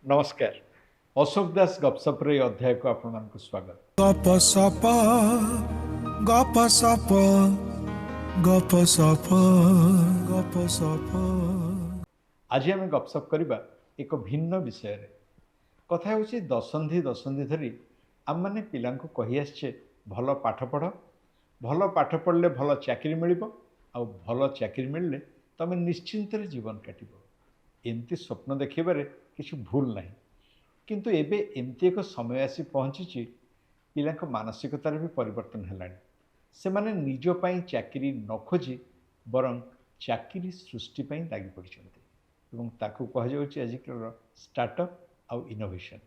नमस्कार। अशोक दास गपसप रे अध्याय को आपको स्वागत। गप सप गप सप गप सप। आज आम गपसप करवा एक भिन्न विषय रे। कथा होची दशंधि दशंधि धरी आम मैंने पिला कही आसचे भल पाठ पढ़, भल पाठ पढ़ले भल चाकरी मिलिबो, आ भल चाकरी मिलले तमे निश्चिंत जीवन काटिबो। एमती स्वप्न देखिबारे किछु भूल नहीं, किंतु एबे एमती एक समय आसी पहुँची पिला मानसिकतार भी परिवर्तन है। से माने निज पाई चाकरी न खोजी बरं चाकरी सृष्टि पाई लगी पड़ते ताकू कहुच्छे आजिकल स्टार्टअप आउ इनोवेशन।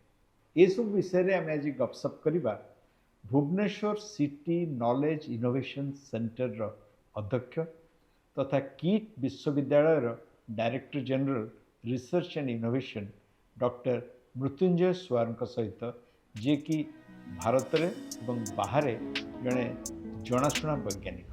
ये सब विषय रे आम आज गपसप करवा Bhubaneswar city knowledge innovation centre रो अध्यक्ष तथा किट विश्वविद्यालय director general research and innovation doctor Mrityunjay Swar सहित जे कि भारत रे एवं बाहर जड़े जनाशुना वैज्ञानिक।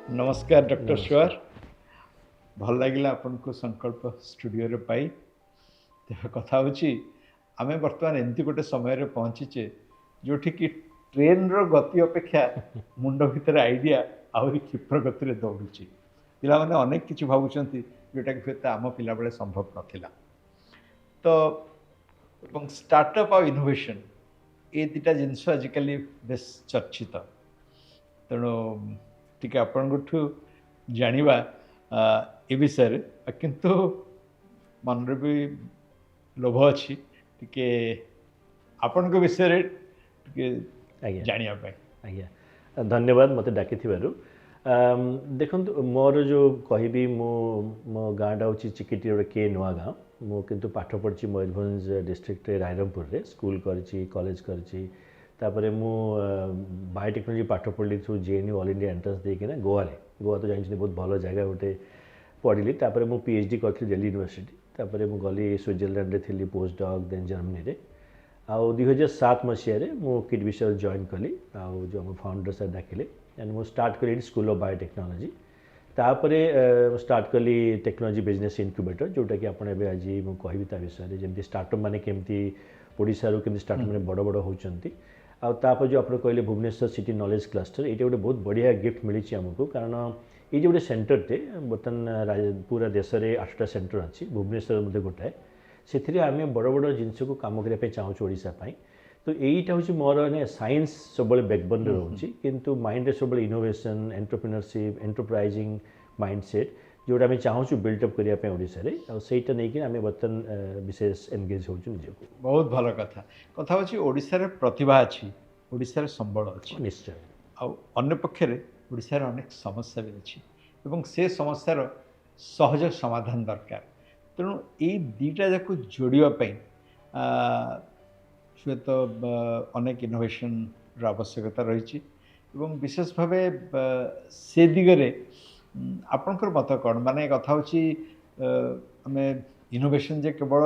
नमस्कार डॉक्टर स्वार, भल लगे आपन को संकल्प स्टूडियो रे पाई। तेज कथा आम बर्तमान एमती गोटे समय रे पहुँचीचे जोठी कि ट्रेन रो गति अपेक्षा मुंड भितर आइडिया आहरी क्षिप्र गति रे दौड़ुची। पिला माने अनेक किछि भाबुचंती जोटा कि फेता आम पिला बेले संभव नथिला। तो एवं स्टार्टअप और इनोवेशन ये दुटा जिनस आजिकल बेस चर्चित। तेणु टिके आपठू जानिबा ए विषय किंतु मन भी लोभ अच्छी टिके आपण को विषय टिके जानिया पाए। आज्ञा धन्यवाद मते डाकी थिबारु। देखो मोर जो कहबी मो गाँटा हूँ चिकिटी गोटे के नुआ गाँव। मु किंतु पाठ पढ़ी मयूरभंज डिस्ट्रिक्ट रायरमपुर रे स्कूल करी कॉलेज करी। तापरे मु बायोटेक्नोलॉजी पाठ पढ़ी through JNU all India entrance देकिना गोवा तो जानते बहुत भल जगह गोटे पढ़ी। तापरे मु पीएचडी करी दिल्ली यूनिवर्सिटी। तापरे मु गली स्विट्जरलैंड रे थी पोस्ट डॉक देन जर्मनी रे। आउ 2007 मसीह मु किट विषय जॉइन कली। आउ जो हम फाउंडर सर डाकिले एंड मु स्टार्ट कली स्कूल ऑफ बायोटेक्नोलॉजी। तापरे स्टार्ट कली टेक्नोलॉजी बिजनेस इनक्यूबेटर जोटा कि आपण एबे आज मु कहबी ता विषय जेमती स्टार्टअप माने केमती ओडिसा रो केमती स्टार्टअप माने बड़ बड़ होउचंती। आ तापर जो आपण कहले भुवनेश्वर सिटी नॉलेज क्लस्टर ये गोटे बहुत बढ़िया गिफ्ट मिली आमको। कारण ये जो गोटे सेंटर टे बर्तमान पूरा देश में 8टा सेंटर अच्छी भुवनेश्वर मध्य गोटाए से आम बड़ बड़ जिनस को कम करने चाहूँ ओडिशा। तो यहीटा हूँ मोर साइंस सब बैकबोन रोचे किंतु माइंड सब इनोवेशन एंटरप्रेन्योरशिप एंटरप्राइजिंग माइंडसेट जोटा आम चाहूँ बिल्डअप करने ओडिशा रे सहीटा नहीं आम बर्तमान विशेष एनगेज हो निजको। बहुत भल कथा कथा होची ओडिशा रे प्रतिभा अच्छी, ओडिशा रे संबल अच्छी निश्चय। आ अन्य पक्षे ओडिशा रे अनेक समस्या भी अच्छी एवं से समस्यार सहज समाधान दरकार। तेणु ये दुईटा जाक जोड़ापी हुए तो अनेक इनोवेशन आवश्यकता रही। विशेष भाव से दिगरे आपणकर मत कौन माने कथा आम इनोवेशन जे केवल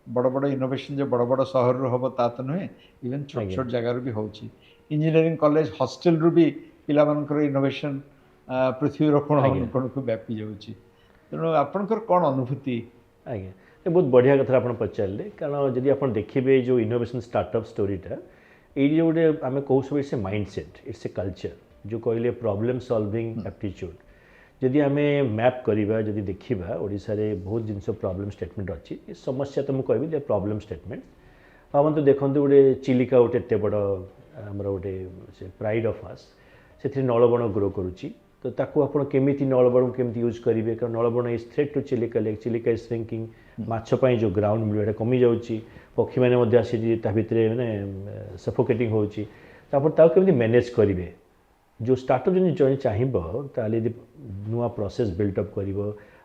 बड़ बड़ इनोवेशन जे बड़ बड़ सहर हम ता तो नुहे इवेन छोट छोट जगार भी हो इंजीनियरिंग कॉलेज हॉस्टल रु भी पिला मानकर इनोवेशन पृथ्वी कोण कोण को व्यापी जाऊँगी। तेणु आपणकर कौन अनुभूति? आज्ञा ये बहुत बढ़िया कथा आप पचारे। कारण जदि आप देखिए जो इनोवेशन स्टार्टअप स्टोरीटा ये जो गोटे आम कहू सब it's a mindset it's a culture जो कहले प्रॉब्लम सॉल्विंग एप्टीट्यूड। जदि आम मैप करवा जदि देखा ओडिशा रे बहुत जिनस प्रॉब्लम स्टेटमेंट अच्छी समस्या तो मुझे कहबी प्रॉब्लम स्टेटमेंट। आप देखते गोटे चिलिका गोटे एत बड़ आमर गोटे प्राइड ऑफ अस से नलबण ग्रो करुच्ची। तो ताकू आप केमी नलबण केमी यूज करेंगे कारण नलबण is threat to Chilika lake Chilika is shrinking माछपाई जो ग्राउंड मिले कमी जाऊँगी पक्षी मैंने आसी भितर मैंने सफोकेटिंग होती मैनेज करेंगे। जो स्टार्टअप जो चाहिए ताली नुआ प्रोसेस बिल्डअप कर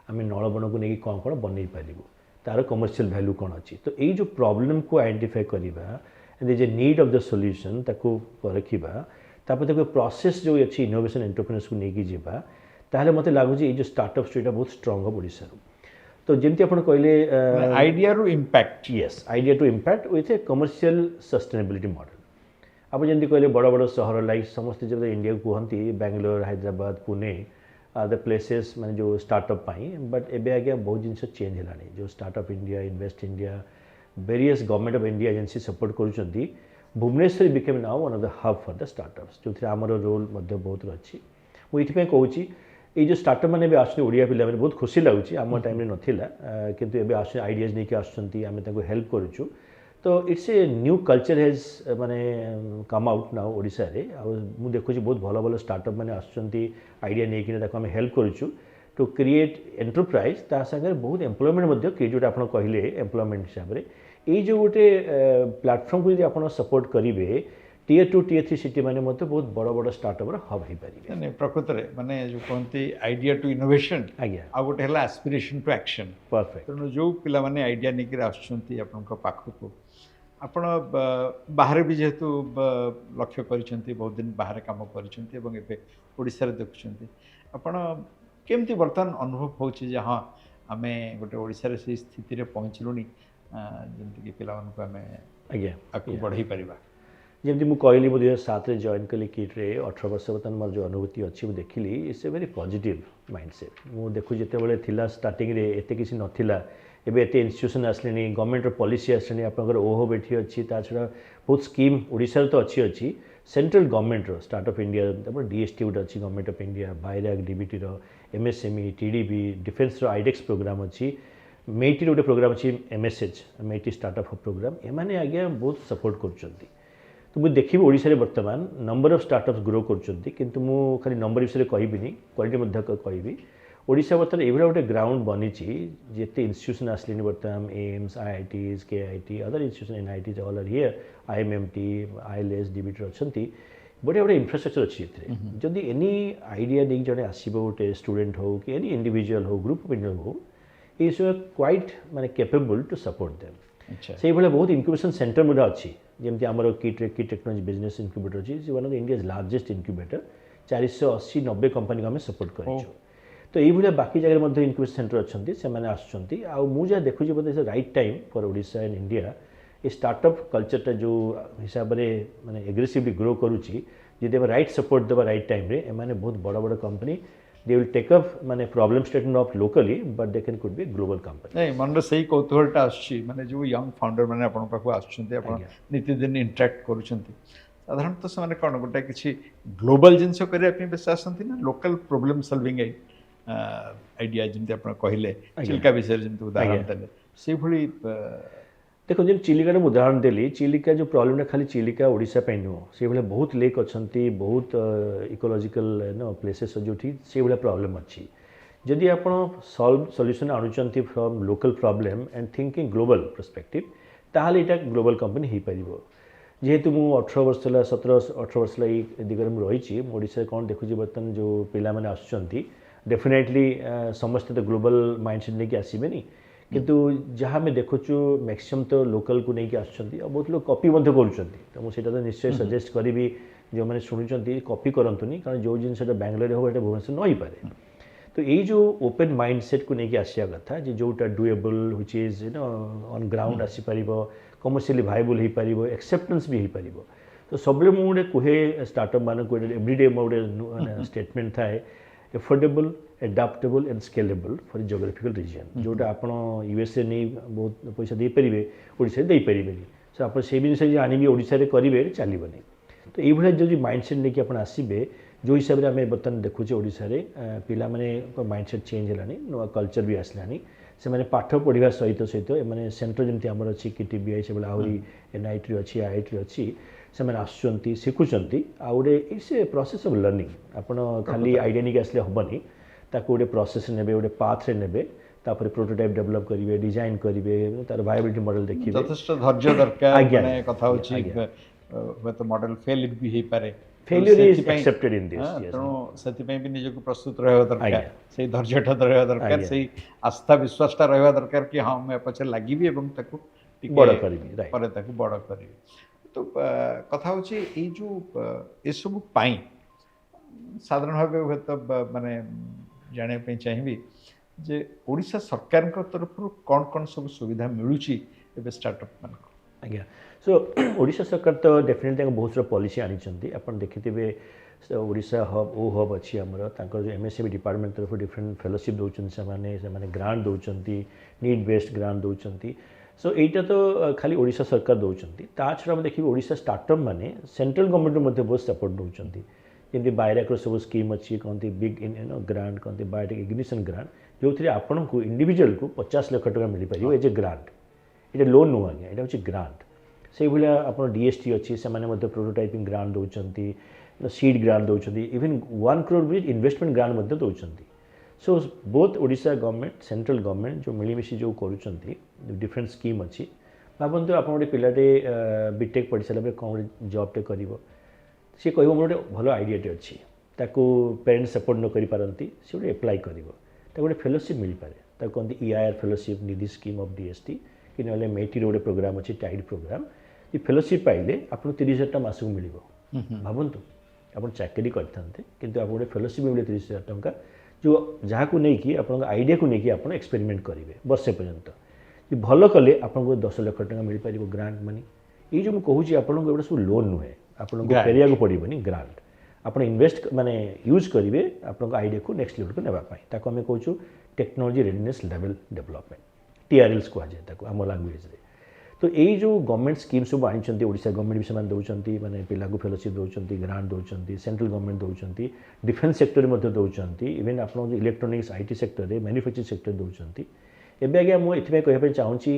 आम नलबण को लेकिन कौन कौन बनई पारू तार कमर्शियल वैल्यू कौन अच्छी। तो यही जो प्रॉब्लम को आइडेंटिफाई करवा and J need of the solution ताको परखिबा तापर देखो प्रोसेस जो अच्छी इनोवेशन एंटरप्रेन्योर्स को लेकिन जीवा ताहले मते लागु जे जो स्टार्टअप स्टोरीटा बहुत स्ट्रांग हम ओडिसा तो जमती आपण कहले आइडिया रु impact yes idea to impact with a commercial sustainability model आप जमी कहले बड़ बड़ सहर लाइक समस्त जब इंडिया को कहती बेंगलोर हैदराबाद पुणे द प्लेसेस माने जो स्टार्टअप बट एबे आगे बहुत जिन चेंज है जो startup India invest India various government of India agency support करुँच Bhubaneswar became now one of the hub for the startups जो आमर रोल बहुत अच्छी मुझे कहूँ ये जो स्टार्टअप मैंने भी आसुँ ओडिया पिला मैंने बहुत खुशी लगुच आम टाइम नाला किंतु एबे आस आइडियाज नहीं आसुँच आम हेल्प करुचु तो it's a new culture hedge माने कम आउट नाउ ओडिशा रे मु देखुची बहुत भल भल स्टार्टअप मैंने आसुँच आइडिया नहीं आम हेल्प करुचु टू क्रिएट एंटरप्राइज ता सागर बहुत एम्प्लॉयमेंट क्रिएट जो आप कहले एम्प्लॉयमेंट हिसाब से ये जो गोटे प्लाटफर्म को आप सपोर्ट करेंगे टीयर 2 टीयर 3 सिटी मैंने बहुत बड़ बड़ स्टार्टअप हब हो पारे प्रकृत में माने जो कहते आइडिया टू इनोवेशन आज्ञा आ गोटे है एस्पिरेशन टू एक्शन परफेक्ट तेणु जो पिला माने आइडिया नहीं आसुँच पाखक आपण बाहर भी जेहेतु लक्ष्य कर बहुत दिन बाहर कम कर देखुं आपण केमती बर्तमान अनुभव हो हाँ आम गोटे ओडिशा से स्थिति रे पहुँचलुनी जमीक पिला आम आज्ञा बढ़ई पार जमी मुझे कहली मुझे 2007 रे जॉइन कली किट्रे 18 वर्ष बर्तमान मोर जो अनुभूति अच्छी मुझे देखिली it's a very positive mindset मुझे देखू जिते थिला स्टार्टिंग रे एते किसी नथिला एबे एते इंस्टीट्यूशन आसले गवर्नमेंट पॉलिसी आसले आपंकर ओहो बेठी अच्छी ता छड़ा बहुत स्कीम ओडिशा तो अच्छी सेंट्रल गवर्नमेंट रो स्टार्टअप इंडिया डीएसटी गोटे अच्छी government of India BIRAC DBT रो एमएसएमई टीडीबी डिफेन्स रो आइडेक्स प्रोग्राम अच्छी मेटी गोटे प्रोग्राम अच्छी एमएसएच मेटी स्टार्टअप प्रोग्राम एमाने आज्ञा बहुत सपोर्ट कर तो मुझे देखी ओडिशा बर्तमान नंबर ऑफ स्टार्टअप्स ग्रो कर मु खाली नंबर विषय कहबी क्वालिटी कहबी ओडिशा बर्तमान ये गोटे ग्राउंड बनी जिते इंस्टीट्यूशन आसले बर्तमान AIIMS IITs KIIT other institution NITs all are here IMMT ILS DBT अच्छा बढ़िया बढ़िया इनफ्रास्ट्रक्चर अच्छी जदि एनी आइडिया नहीं जड़े आसो गोटे स्टूडेंट हो कि एनी इंडिविजुअल हो ग्रुप ऑफ इंडिविजुअल हो ये सब क्वाइट माने कैपेबल टू सपोर्ट देम से भाई बहुत इनक्यूबेशन सेंटर मुझे अच्छी जमी आम किट टेक्नोलॉजी बिजनेस इनक्यूबेटर अच्छी one of India largest incubator 480-90 company को आम सपोर्ट कर तो ये बाकी जगह इनक्यूबेशन सेंटर अच्छा से मुझे देखुची बोलते right time for Odisha and India ये स्टार्टअप कल्चरटा जो हिसाब से माने एग्रेसिवली ग्रो करुच्ची जी राइट सपोर्ट देवा राइट टाइम रे एमाने बहुत बड़ बड़ company they will take up माने problem statement of locally but they can could be global company नहीं मन से कौतूहलटा आसुच्छी माने जो यंग फाउंडर मैंने आपण पाखु आसुच्छन्ते आपण नित्यदिन इंटरेक्ट करूछन्ते साधारणतः से कौन गोटे किसी ग्लोबल जिनस करने बेस आसती ना लोकल प्रोब्लेम सॉल्विंग आइडिया जमी आप कहले चिल्का विषय जमी उदाहरण देले से भली देखो जब चिलिका उदाहरण देली चिलिका जो प्रॉब्लम खाली चिलिका ओडिशा पे नुह से भाई बहुत लेक अच्छा बहुत इकोलॉजिकल प्लेसेस जो से भाई प्रॉब्लम अच्छी जदि आप सॉल्यूशन आणुचंती from local problem and thinking global perspective ताहले इटा ग्लोबल कंपनी हो पार जेहेतु मु 18 वर्ष 17-18 वर्ष दिगरे रही ओडिशा कौन देखुची बर्तमान जो पिला माने आसुचंती डेफिनेटली समस्ते तो ग्लोबल माइंडसेट नहीं आसबेनी किंतु जहाँ मैं देखुचु मैक्सिमम तो लोकल को लेकिन आसुँच बहुत लोग कॉपी कर मुझे तो निश्चय सजेस्ट करी जो मैंने शुणुंट कॉपी करतुनी कारण जो जिनसा बेंगलोर हो भुवनेश्वर नई पारे तो यही जो ओपन माइंडसेट को लेकिन आसिया कथा जोटा doable which is on ground आसीपर कमर्शियली भाइबल हो पार एक्सेप्टेंस भी हो पार तो सब मुझे कहे स्टार्टअप मान को एवरीडे गोटे स्टेटमेंट थाए affordable adaptable and scalable for geographical region जोटा आप यूएसए नहीं बहुत पैसा दे पारे ओडिशा दे पारे सो आप से जिन आनिबे ओडिशा रे करेंगे चलबनी तो ये जो माइंडसेट लेकिन आप आसबे जो हिसाब से आम बर्तमान देखुचे ओडिशा रे पिला माने माइंडसेट चेंज है नुआ कल्चर भी आसलानी से माने पाठ पढ़ा सहित सहित माने सेंटर जमी आमर अच्छी किटीबीआई से आहरी एनआईटी अच्छी आईआईटी अच्छी से आसुँच शिखुंट आ गए it's a process of learning आप खाली आइडिया नहीं आसले हेनी ताको गोटे प्रोसेस ने गोटे पाथ रे ने तापर प्रोटोटाइप डेवलप करेंगे डिजाइन करेंगे तार वायबिलिटी मॉडल देखिए यथेष्ट धैर्य दरकार माने कथा होची तो मॉडल फेल भी हे पारे failure is accepted in this तेणु से भी निजक प्रस्तुत रहा दरकार से धैर्यटा रहा दरकार से आस्था विश्वासटा रहा दरकार कि हाँ मैं पछे लगी बड़ करी तो କଥା ହେଉଛି ଏଇ ଯେଉଁ ଏସବୁ ପାଇଁ ସାଧାରଣ ଭାବେ ହୁଏତ ମାନେ ଜାଣିବା ପାଇଁ ଚାହିଁବି ଯେ ଓଡ଼ିଶା ସରକାରଙ୍କ ତରଫରୁ କ'ଣ କ'ଣ ସବୁ ସୁବିଧା ମିଳୁଛି ଏବେ ଷ୍ଟାର୍ଟଅପ୍ ମାନଙ୍କୁ? ଆଜ୍ଞା ସୋ ଓଡ଼ିଶା ସରକାର ତ ଡେଫିନେଟଲି ତାଙ୍କ ବହୁତ ସାରା ପଲିସି ଆଣିଛନ୍ତି। ଆପଣ ଦେଖିଥିବେ ଓଡ଼ିଶା ହବ୍ ଓ ହବ୍ ଅଛି ଆମର, ତାଙ୍କର ଯେଉଁ MSME ଡିପାର୍ଟମେଣ୍ଟ ତରଫରୁ ଡିଫରେଣ୍ଟ ଫେଲୋସିପ୍ ଦେଉଛନ୍ତି, ସେମାନେ ଗ୍ରାଣ୍ଟ ଦେଉଛନ୍ତି, ନିଡ୍ ବେସ୍ଡ ଗ୍ରାଣ୍ଟ ଦେଉଛନ୍ତି। ସୋ ଏଇଟା ତ ଖାଲି ଓଡ଼ିଶା ସରକାର ଦେଉଛନ୍ତି। ତା ଛଡ଼ା ଆମେ ଦେଖିବେ ଓଡ଼ିଶା ଷ୍ଟାର୍ଟଅପ୍ ମାନେ ସେଣ୍ଟ୍ରାଲ ଗଭର୍ଣ୍ଣମେଣ୍ଟରୁ ମଧ୍ୟ ବହୁତ ସପୋର୍ଟ ଦେଉଛନ୍ତି। ଯେମିତି ବାଇରାକର ସବୁ ସ୍କିମ୍ ଅଛି, କହନ୍ତି ବିଗ୍ ଗ୍ରାଣ୍ଟ, କହନ୍ତି ବାୟୋଟେକ୍ ଇଗ୍ନିସନ୍ ଗ୍ରାଣ୍ଟ, ଯେଉଁଥିରେ ଆପଣଙ୍କୁ ଇଣ୍ଡିଭିଜୁଆଲକୁ 50 ଲକ୍ଷ ଟଙ୍କା ମିଳିପାରିବ ଏଜ୍ ଏ ଗ୍ରାଣ୍ଟ। এটা লোন নুহ আজ্ঞା, এটা হচ্ছে গ্রান্ট। সেইভাবে আপনার DST অছি, সেমানে মধ্যে প্রোটোটাইপিং গ্রান্ট দৌঁচন্তি, সিড গ্রান্ট দৌঁচন্তি, ইভেন 1 crore भी ইনভেস্টমেন্ট গ্রান্ট মধ্যে দৌঁচন্তি। So both Odisha government central government ଯେଉଁ ମିଳିମିଶି ଯେଉଁ କରୁଛନ୍ତି ଡିଫରେଣ୍ଟ ସ୍କିମ୍ ଅଛି। ଭାବନ୍ତୁ ଆପଣ ଗୋଟେ ପିଲାଟେ ବିଟେକ୍ ପଢ଼ି ସାରିଲା ପରେ କ'ଣ ଗୋଟେ ଜବ୍ଟେ କରିବ, ସିଏ କହିବ ମୋର ଗୋଟେ ଭଲ ଆଇଡ଼ିଆଟେ ଅଛି, ତାକୁ ପ୍ୟାରେଣ୍ଟ ସପୋର୍ଟ ନ କରିପାରନ୍ତି, ସେ ଗୋଟେ ଆପ୍ଲାଏ କରିବ, ତାକୁ ଗୋଟେ ଫେଲୋସିପ୍ ମିଳିପାରେ, ତାକୁ କହନ୍ତି EIR fellowship, Nidhi scheme of DST, कि ना मेटीर गोटे प्रोग्राम अच्छी टाइड प्रोग्राम। ये फेलोशिप पाइले आपको 30,000 टका मासक मिल। भावतु आप चाकरी करते किंतु आप गोटे फेलोशिप मिले 30,000 टका, जो जहाँ को लेकिन आप आइडिया को लेकिन आप एक्सपेरिमेंट करेंगे वर्षे पर्यंत। भल कले आपको 10 लाख टका मिल पार ग्रांट मनी। ये जो मुझे आपको गोटे सब लोन नुहे, आपको फेरिया को पड़ोनी ग्रांट। आप इन्वेस्ट माने यूज करेंगे आपको आइडिया को नेक्स्ट लेवल को नापी, ताको आम कहूँ technology readiness level development, TRLs कहुए आम लांगुएज। तो यही जो गवर्नमेंट स्कीम सब आनी ओडिशा गवर्नमेंट भी से दौरान माने पिला को फेलोशिप दौरान, ग्रांट दौरान, सेंट्रल गवर्नमेंट दौरान, डिफेन्स सेक्टर में दौरान, इवेन आप इलेक्ट्रोनिक्स IT सेक्टर में, मैन्युफैक्चरिंग सेक्टर दौरान। एवं आज्ञा मुझे कहना चाहूँगी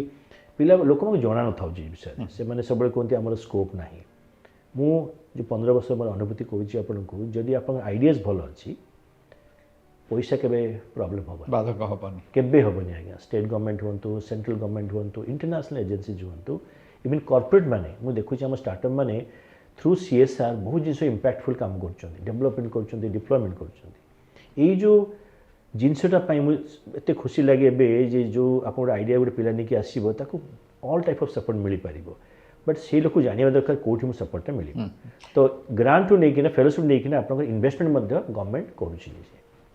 पिला लोक जाना न था विषय से मैंने सब कहते आम स्कोप ना। मु जो 15 वर्ष मोर अनुभूति कहूँ आपको, जदि आप आइडियाज भल अच्छी पैसा केबे प्रॉब्लम हम बाधक हेनी केबे हेनी आज्ञा। स्टेट गवर्नमेंट हूँ, सेंट्रल गवर्नमेंट हूँ, इंटरनेशनल एजेन्सीज हूँ, इवन कॉर्पोरेट माने मुझे देखुची आम स्टार्टअप माने थ्रू CSR बहुत जिन इम्पैक्टफुल काम कर डेवलपमेंट कर डिप्लॉयमेंट कर जो जिनसटा मुझे खुशी लगे जे जो आप आइडिया गोटे पिला नहीं आसो ताको ऑल टाइप ऑफ सपोर्ट मिल पार, बट से लोग जानवा दरकार कौटी मुझे सपोर्टा मिल। तो ग्रांट टू नहीं फेलोशिप नहीं आप इन्वेस्टमेंट गवर्नमेंट करुँच।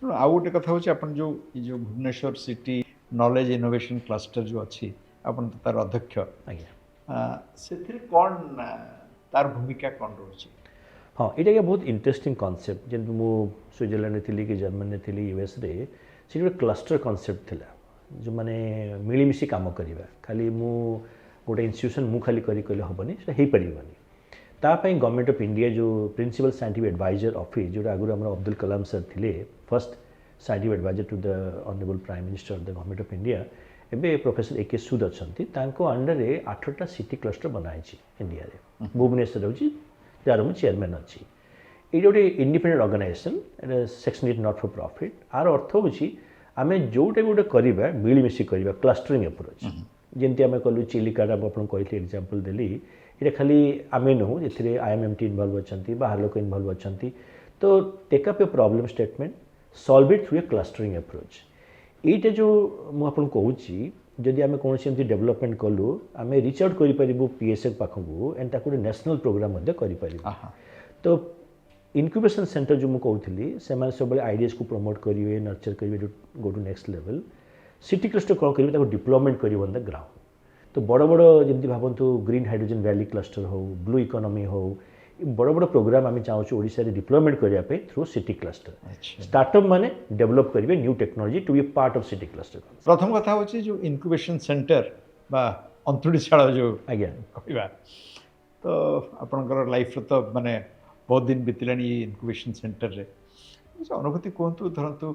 आउ गोटे कथा हूँ आप जो Bhubaneswar city knowledge innovation cluster जो अच्छी आपन तो तार अध्यक्ष आज्ञा से कौन तार भूमिका कौन रही? हाँ ये बहुत इंटरेस्टिंग कॉन्सेप्ट जमी मु स्विट्जरलैंड थी कि जर्मनी थी US रे से गोटे क्लस्टर कॉन्सेप्ट थिला जो माने मिलीमिशी काम करवा खाली मु गोटे इंस्टीट्यूशन मु खाली करी कहले हेनी से हो पारनी। तापाई गवर्नमेंट ऑफ इंडिया जो प्रिंसिपल साइंटिफिक एडवाइजर ऑफिस जो आगुरी आम अब्दुल कलाम सर थे first scientific adviser to the honourable prime minister of the government of India, एबे प्रोफेसर AK सूद अच्छा अंडर 8टा सिटी क्लस्टर बनाई इंडिया रे। भुवनेश्वर हूँ जार मु चेयरमैन अच्छी। ये गोटे independent organisation section 8 not for profit. आर अर्थ हूँ आम जोटा गोटे करवा मिलमिशी करवा क्लस्टरिंग अप्रोच जमी आम कलु चिलिका आपको कहते एग्जांपल देली। ये खाली आम नुह जे IMMT इनवल्व अच्छा बाहर लोक इनवल्व अच्छा। तो take up a problem statement solve it through a clustering approach. ये जो मुझे कहूँ जदि आम कौन डेवलपमेंट कलु आम रिच आउट करूँ PSF पाखक एंड ताक नेशनल प्रोग्राम कर। तो इनक्यूबेशन सेंटर जो मुझे कहूली से सब आइडियाज को प्रमोट करेंगे नर्चर करेंगे go to next level. City cluster कौन करेंगे डिप्लॉयमेंट कर ऑन द ग्राउंड। तो बड़ बड़ जमी भावतु ग्रीन हाइड्रोजन वैली क्लस्टर हो ब्लू इकोनॉमी हो बड़ बड़ प्रोग्राम आम चाहूँ ओडिशा रे डिप्लॉयमेंट करने थ्रू सिटी क्लस्टर। स्टार्टअप माने डेवलप करेंगे new technology to be part of city cluster. प्रथम कथा हूँ जो इनक्यूबेशन सेंटर बा अंतुड़ीशाला जो आज्ञा कहवा तो आपणकर लाइफ तो माने बहुत दिन बीतला इनक्यूबेशन सेंटर रे अनुभूति कहतु धरतु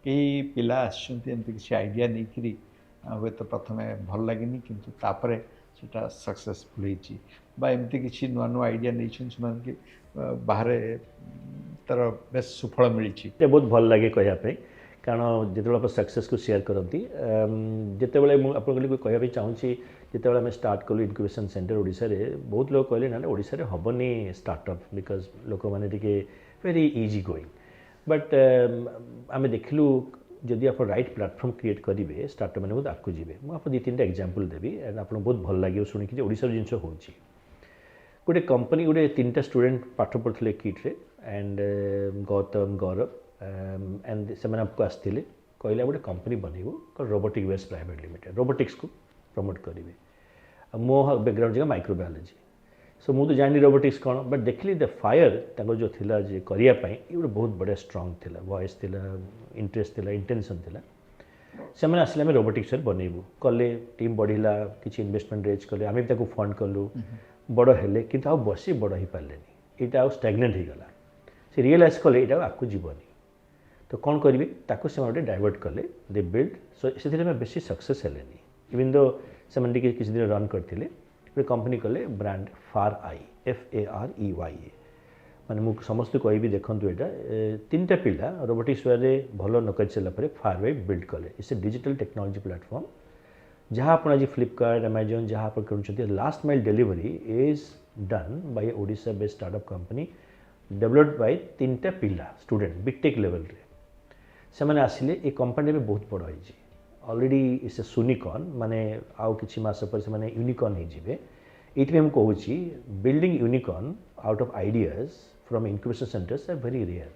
कई पिला आमती किसी आइडिया नहीं करी हे तो प्रथम भल लगे किंतु तापरे सेटा सक्सेसफुल होमती किसी नुआ नुआ आइडिया नहीं बाहर तार बेस सुफल मिली। बहुत भल लगे कहवाई कारण जो आप सक्सेस को शेयर करती जिते बड़े मुझे कहवाई चाहूँ जिते आम स्टार्ट कलु इनक्यूबेशन सेंटर ओडिशा रे बहुत लोग कहले ना ओडिशा रे हेनी स्टार्टअप बिकज लोक मैंने वेरी इजी गोइंग बट आम देखिलु जदि आप राइट प्लेटफॉर्म क्रिएट करेंगे स्टार्टअप मैंने बहुत आगे जी मुझे 2-3टा एग्जांपल देवी एंड आप बहुत भल लगे शुणिकी ओडिशा जिन हो गोटे कंपनी गोटे 3टा स्टूडेंट पाठ पढ़ुले किट्रे एंड गौतम गौरव एंड से आपको आसते कहला गोटे कंपनी बनइबू robotic waste private limited robotics को प्रमोट करेंगे मो बैकग्राउंड जगह माइक्रोबायोलॉजी सो मुझे जानी रोबोटिक्स कौन बट देखली द फायर जो थिला जे करिया पई ये गोटे बहुत बढ़िया स्ट्रांग थिला वॉइस थिला इंटरेस्ट थिला इंटेंशन थिला से मैंने आसले आम रोबोटिक्स बनइबू कले टीम बढ़िला किसी इन्वेस्टमेंट रेज कले आम भी फंड कलु बड़ हेले किंतु बसी बड़ हो पारे यहाँ आउ स्टैग्नेंट हो गला से रियलाइज कले यहाँ आपको जीवनी तो कौन करेंगे ताको से गोटे डाइवर्ट कले दे बिल्ड सो से बेसी सक्सेस हेले इवन दो से किसी दिन रन करते गोटे कंपनी कले ब्रांड फार आई FAREY माने मुझे समस्त कह देखूँ यहाँ 3टा पिला रोबोटिक्स वे भल न कर सारापर फारवे बिल्ड कले it's a digital technology platform जहाँ आप आज फ्लिपकार्ट अमेजन जहाँ आप किणुंट last mile delivery is done by Odisha based startup company developed by 3टा पिला स्टूडेंट बीटेक लेवल रे से मैंने आसिले ये कंपनी में बहुत बड़ होइए ऑलरेडी इट्स ए सुनिकॉन माने आउ किछि मास पर से माने यूनिकॉर्न हो जिवे ये मुझे कहूँ building unicorn out of ideas from incubation centres are very rare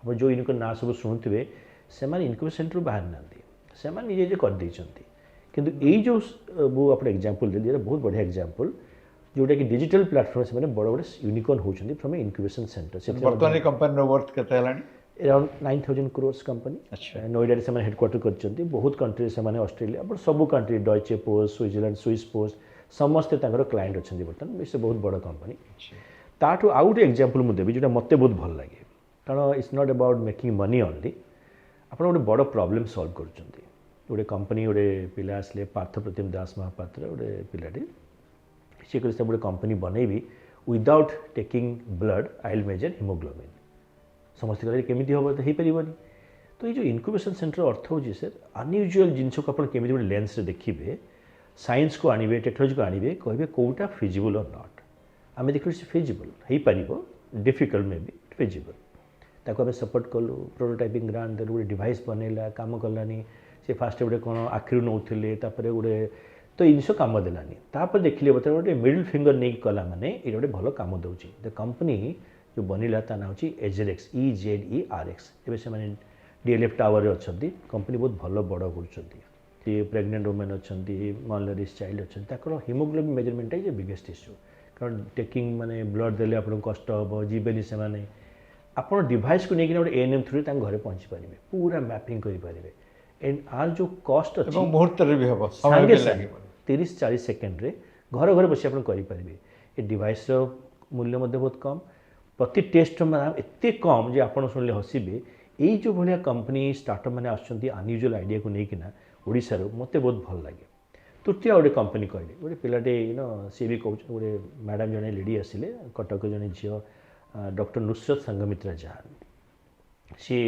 आप जो यूनिकॉर्न ना सब शुणुवे से इनक्यूबेशन सेंटर बाहर ना से निजे करदे किंतु यही जो वो आप एग्जांपल देली बहुत बढ़िया एग्जांपल जोटा कि डिजिटल प्लेटफॉर्म से बड़ बड़े यूनिकॉर्न होती फ्रॉम इनक्यूबेशन सेंटर बर्तमान कंपनी वर्थ केते हेलानी अराउंड 9,000 crores कंपनी नोएडा से हेडक्वार्टर कर बहुत कंट्री से ऑस्ट्रेलिया बट सब country डॉइचे post Switzerland Swiss post समस्ते क्लाइंट अच्छा बर्तमान से बहुत बड़ कंपनी ताठू आउ गोटे एग्जांपल मुझे देवी जोटा मत बहुत भल लगे कारण it's not about making money only आप गोटे बड़ प्रॉब्लम सॉल्व कर गोटे कंपनी गोटे पिला आसले पार्थ प्रतिम दास महापात्र गोटे पिलाटी सी कर गोटे कंपनी बनईबी without taking blood I will measure haemoglobin समस्त केमी हम तो हो पारनि तो ये इनक्यूबेशन सेंटर अर्थ हो सर अनयूजुअल जिनस को आप केमी गोटे लेंस देखिए साइंस को आनिबे टेक्नोलॉजी को आनिबे कहे कौटा फिजिबल और नॉट आम देखिए फिजिबल हो पार डिफिकल्ट मे बी फिजिबल ताको आम सपोर्ट कलु प्रोटोटाइपिंग ग्रांड गोटे डिवाइस बनैला काम कलानी से फास्ट गोटे कौन आखिरी नौले गोटे तो जिनस कम देलानी तापर देखिए बता गोटे मिडिल फिंगर नहीं कला माने ये गोटे भल कम दूसरी द कंपनी जो बनला ता ना हूँ EZERX एवं से DLF टावर अच्छा कंपनी बहुत भल बड़ कर प्रेग्नेंट वुमेन अच्छा मलनरिश चाइल्ड अच्छा haemoglobin measurement is biggest issue कारण टेकिंग माने ब्लड देले आपन कष्ट हम जीवेनि से माने आपन डिवाइस को लेकिन गोटे ANM थ्रू घरे पहुँची पारे पूरा मैपिंग करेंगे एंड आर जो कस्ट अच्छे मुहूर्त भी हम सागे सागे 30-40 सेकेंड रे घर घर बस आप करेंगे ये डिवाइस मूल्य बहुत कम प्रति टेस्ट एत कम जे आप शुणिले हसबे यही जो भाया कंपनी स्टार्टअप मैंने आसुजुअल आइडिया को लेकिन ओडिशार मत बहुत भल लगे तृतीय गोटे कंपनी कहले गोटे पिलाटे सी भी कहते गोटे मैडम जड़े लेडी आसिले कटक जड़े झी डॉक्टर नुसरत संगमित्रा जहान सी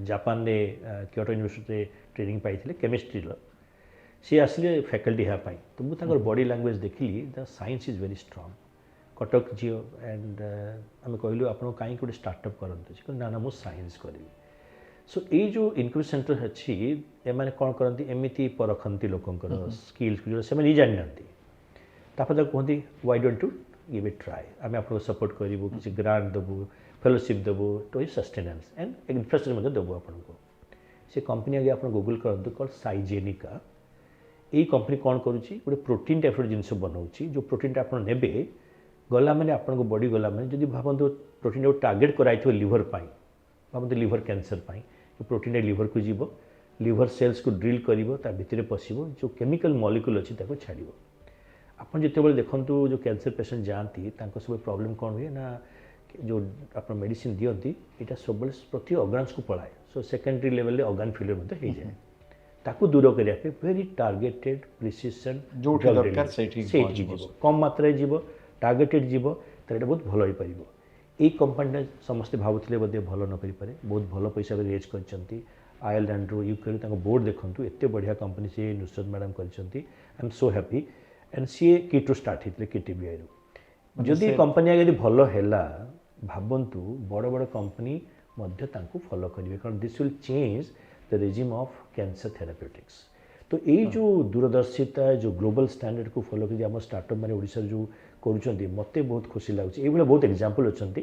जापान रे क्योटो यूनिवर्सिटी ट्रेनिंग पाई केमिस्ट्री सी आसिले फैकल्टी हाँपाई तो मुझे बॉडी लैंग्वेज देखिली the science is very strong Cuttack झील एंड आम कहलु आप कहीं गोटे स्टार्टअप करते ना ना मुझे साइंस करी सो ये जो इनक्यूबेशन सेंटर अच्छी एम कौन करती एमती परखती लोकंर स्किल्स को जो जानी तापर कहते why don't you give it try आम आपको सपोर्ट करूँ किसी ग्रांट देवु फेलोशिप देवु टू सस्टेनेंस एंड इन्फ्रास्ट्रक्चर देवु आपको से कंपनी आगे आप गूगल करूँ कल साइजेनिका यही कंपनी कौन करुँची गोटे प्रोटीन टाइप जिनस बनाऊँगी जो प्रोटीन आप ने गला मैंने आपको बॉडी गला मैंने जब भावतु प्रोटीन टार्गेट कराई लिवर पाई भावतु लिवर कैंसर पाई प्रोटीन लिवर को जीव लिवर सेल्स को ड्रिल कर भितर पशिब जो केमिकल मॉलिक्यूल अच्छी छाड़ आप जो देखूँ जो कैंसर पेसेंट जाती सब प्रॉब्लम कौन हुए ना जो आप मेडिसिन दिखती यहाँ सब प्रति ऑर्गन्स को पलाए so secondary level organ failure हो जाए ताकू दूर करने वेरी टार्गेटेड प्रिसिशन जो कम मात्रा जीव टार्गेटेड जीव तो यहाँ बहुत भल हो पार यही कंपनी समस्ते भावुले बोधे भल न करें बहुत भल पैसा रेज कर आयरलैंड रू यूके बोर्ड देखूँ एत बढ़िया कंपनी से नुसरत मैडम कर एम सो हैप्पी एंड सी किट रू स्टार्ट होते KTBI रू जदि कंपनी आगे भल है भावतु बड़ बड़ कंपनी फॉलो करेंगे कारण this will change the regime of cancer therapeutics तो यही जो दूरदर्शिता जो ग्लोबल स्टैंडर्ड को फॉलो कर स्टार्टअप मैंने ओडिशा जो କରୁଛନ୍ତି ମୋତେ ବହୁତ ଖୁସି ଲାଗୁଛି। ଏଇଭଳିଆ ବହୁତ ଏକ୍ଜାମ୍ପଲ୍ ଅଛନ୍ତି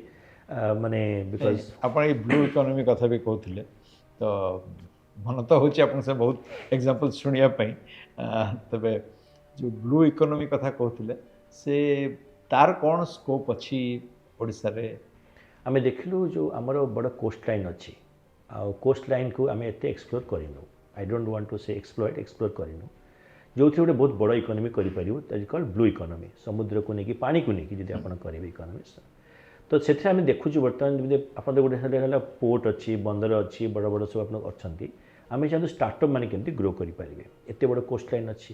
ମାନେ ବିକଜ ଆପଣ ଏଇ ବ୍ଲୁ ଇକୋନୋମି କଥା ବି କହୁଥିଲେ ତ ମନ ତ ହେଉଛି ଆପଣଙ୍କ ସେ ବହୁତ ଏକ୍ଜାମ୍ପଲ୍ ଶୁଣିବା ପାଇଁ ତେବେ ଯେଉଁ ବ୍ଲୁ ଇକୋନୋମି କଥା କହୁଥିଲେ ସେ ତାର କ'ଣ ସ୍କୋପ୍ ଅଛି ଓଡ଼ିଶାରେ? ଆମେ ଦେଖିଲୁ ଯେଉଁ ଆମର ବଡ଼ କୋଷ୍ଟ ଲାଇନ୍ ଅଛି ଆଉ କୋଷ୍ଟ ଲାଇନ୍କୁ ଆମେ ଏତେ ଏକ୍ସପ୍ଲୋର୍ କରିନୁ। ଆଇ ଡୋଣ୍ଟ ୱାଣ୍ଟ ଟୁ ସେ ଏକ୍ସପ୍ଲୋର୍ କରିନୁ ଯେଉଁଥିରେ ଗୋଟେ ବହୁତ ବଡ଼ ଇକୋନୋମି କରିପାରିବୁ that is called blue economy. ସମୁଦ୍ରକୁ ନେଇକି ପାଣିକୁ ନେଇକି ଯଦି ଆପଣ କରିବେ ଇକୋନୋମିକ୍ସ ତ ସେଥିରେ ଆମେ ଦେଖୁଛୁ ବର୍ତ୍ତମାନ ଯେମିତି ଆପଣ ଗୋଟେ ହେଲା ପୋର୍ଟ ଅଛି, ବନ୍ଦର ଅଛି, ବଡ଼ ବଡ଼ ସବୁ ଆପଣ ଅଛନ୍ତି। ଆମେ ଚାହୁଁଛୁ ଷ୍ଟାର୍ଟଅପ୍ ମାନେ କେମିତି ଗ୍ରୋ କରିପାରିବେ। ଏତେ ବଡ଼ କୋଷ୍ଟ ଲାଇନ୍ ଅଛି,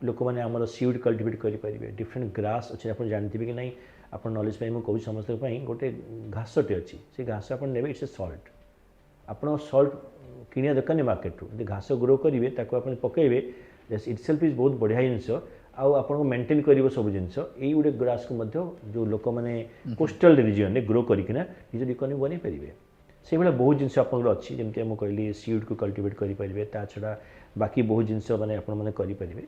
ଲୋକମାନେ ଆମର ସିଉଡ୍ କଲ୍ଟିଭେଟ୍ କରିପାରିବେ, ଡିଫରେଣ୍ଟ ଗ୍ରାସ୍ ଅଛି। ଆପଣ ଜାଣିଥିବେ କି ନାହିଁ, ଆପଣ ନଲେଜ୍ ପାଇଁ ମୁଁ କହୁଛି ସମସ୍ତଙ୍କ ପାଇଁ, ଗୋଟେ ଘାସଟେ ଅଛି, ସେ ଘାସ ଆପଣ ନେବେ, ଇଟ୍ସ ଏ ସଲ୍ଟ। ଆପଣ ସଲ୍ଟ କିଣିବା ଦୋକାନୀ ମାର୍କେଟରୁ ଯଦି ଘାସ ଗ୍ରୋ କରିବେ ତାକୁ ଆପଣ ପକାଇବେ, ଇଟସେଲ୍ଫ ଇଜ୍ ବହୁତ ବଢ଼ିଆ ଜିନିଷ ଆଉ ଆପଣଙ୍କୁ ମେଣ୍ଟେନ୍ କରିବ ସବୁ ଜିନିଷ। ଏଇ ଗୋଟେ ଗ୍ରାସ୍କୁ ମଧ୍ୟ ଯେଉଁ ଲୋକମାନେ କୋଷ୍ଟାଲ୍ ରିଜିଅନ୍ରେ ଗ୍ରୋ କରିକିନା ନିଜ ଇକୋନୋମି ବନେଇ ପାରିବେ। ସେଇଭଳିଆ ବହୁତ ଜିନିଷ ଆପଣଙ୍କର ଅଛି, ଯେମିତି ମୁଁ କହିଲି ସିଉଡ଼୍କୁ କଲ୍ଟିଭେଟ୍ କରିପାରିବେ, ତା ଛଡ଼ା ବାକି ବହୁତ ଜିନିଷ ମାନେ ଆପଣମାନେ କରିପାରିବେ।